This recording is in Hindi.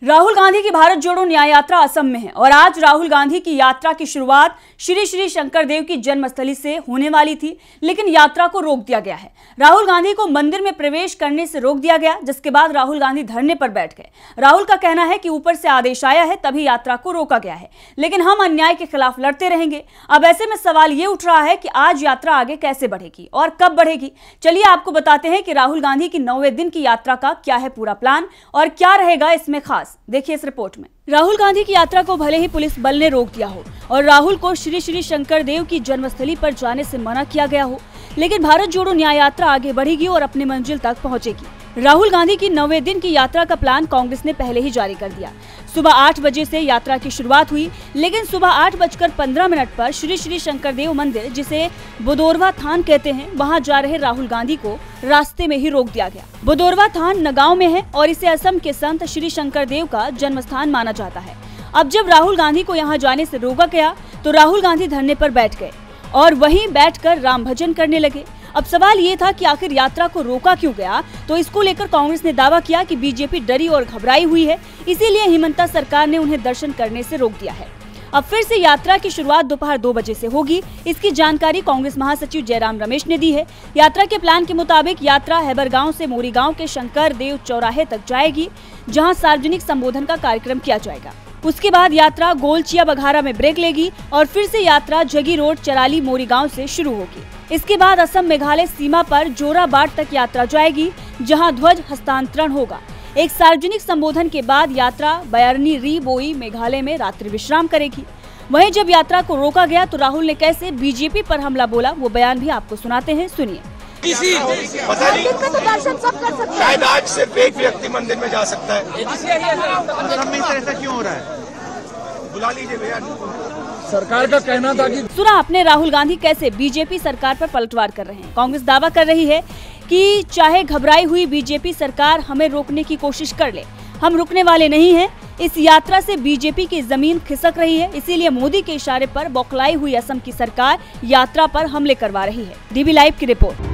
राहुल गांधी की भारत जोड़ो न्याय यात्रा असम में है और आज राहुल गांधी की यात्रा की शुरुआत श्री श्री शंकर देव की जन्मस्थली से होने वाली थी, लेकिन यात्रा को रोक दिया गया है। राहुल गांधी को मंदिर में प्रवेश करने से रोक दिया गया, जिसके बाद राहुल गांधी धरने पर बैठ गए। राहुल का कहना है कि ऊपर से आदेश आया है तभी यात्रा को रोका गया है, लेकिन हम अन्याय के खिलाफ लड़ते रहेंगे। अब ऐसे में सवाल ये उठ रहा है कि आज यात्रा आगे कैसे बढ़ेगी और कब बढ़ेगी। चलिए आपको बताते हैं कि राहुल गांधी की 9वें दिन की यात्रा का क्या है पूरा प्लान और क्या रहेगा इसमें खास। देखिए इस रिपोर्ट में। राहुल गांधी की यात्रा को भले ही पुलिस बल ने रोक दिया हो और राहुल को श्री श्री शंकर देव की जन्मस्थली पर जाने से मना किया गया हो, लेकिन भारत जोड़ो न्याय यात्रा आगे बढ़ेगी और अपनी मंजिल तक पहुंचेगी। राहुल गांधी की 9वें दिन की यात्रा का प्लान कांग्रेस ने पहले ही जारी कर दिया। सुबह 8 बजे से यात्रा की शुरुआत हुई, लेकिन सुबह 8:15 पर श्री श्री शंकर देव मंदिर, जिसे बुदोरवा थान कहते हैं, वहां जा रहे राहुल गांधी को रास्ते में ही रोक दिया गया। बुदोरवा थान नगांव में है और इसे असम के संत श्री शंकर देव का जन्म स्थान माना जाता है। अब जब राहुल गांधी को यहाँ जाने से रोका गया तो राहुल गांधी धरने पर बैठ गए और वहीं बैठकर राम भजन करने लगे। अब सवाल ये था कि आखिर यात्रा को रोका क्यों गया, तो इसको लेकर कांग्रेस ने दावा किया कि बीजेपी डरी और घबराई हुई है, इसीलिए हिमंता सरकार ने उन्हें दर्शन करने से रोक दिया है। अब फिर से यात्रा की शुरुआत दोपहर 2 बजे से होगी। इसकी जानकारी कांग्रेस महासचिव जयराम रमेश ने दी है। यात्रा के प्लान के मुताबिक यात्रा हैबरगांव से मोरीगांव के शंकर देव चौराहे तक जाएगी, जहां सार्वजनिक संबोधन का कार्यक्रम किया जाएगा। उसके बाद यात्रा गोलचिया बघारा में ब्रेक लेगी और फिर से यात्रा जगी रोड चराली मोरीगांव से शुरू होगी। इसके बाद असम मेघालय सीमा पर जोराबाट तक यात्रा जाएगी, जहां ध्वज हस्तांतरण होगा। एक सार्वजनिक संबोधन के बाद यात्रा बयारनी री बोई मेघालय में रात्रि विश्राम करेगी। वहीं जब यात्रा को रोका गया तो राहुल ने कैसे बीजेपी पर हमला बोला, वो बयान भी आपको सुनाते हैं, सुनिए। पता नहीं, शायद आज सिर्फ एक व्यक्ति मंदिर में जा सकता है। ऐसा क्यों हो रहा है? बुला लीजिए भैया। सरकार का कहना था कि सुना आपने राहुल गांधी कैसे बीजेपी सरकार पर पलटवार कर रहे हैं। कांग्रेस दावा कर रही है कि चाहे घबराई हुई बीजेपी सरकार हमें रोकने की कोशिश कर ले, हम रुकने वाले नहीं हैं। इस यात्रा से बीजेपी की जमीन खिसक रही है, इसीलिए मोदी के इशारे पर बौखलाई हुई असम की सरकार यात्रा पर हमले करवा रही है। डीबी लाइव की रिपोर्ट।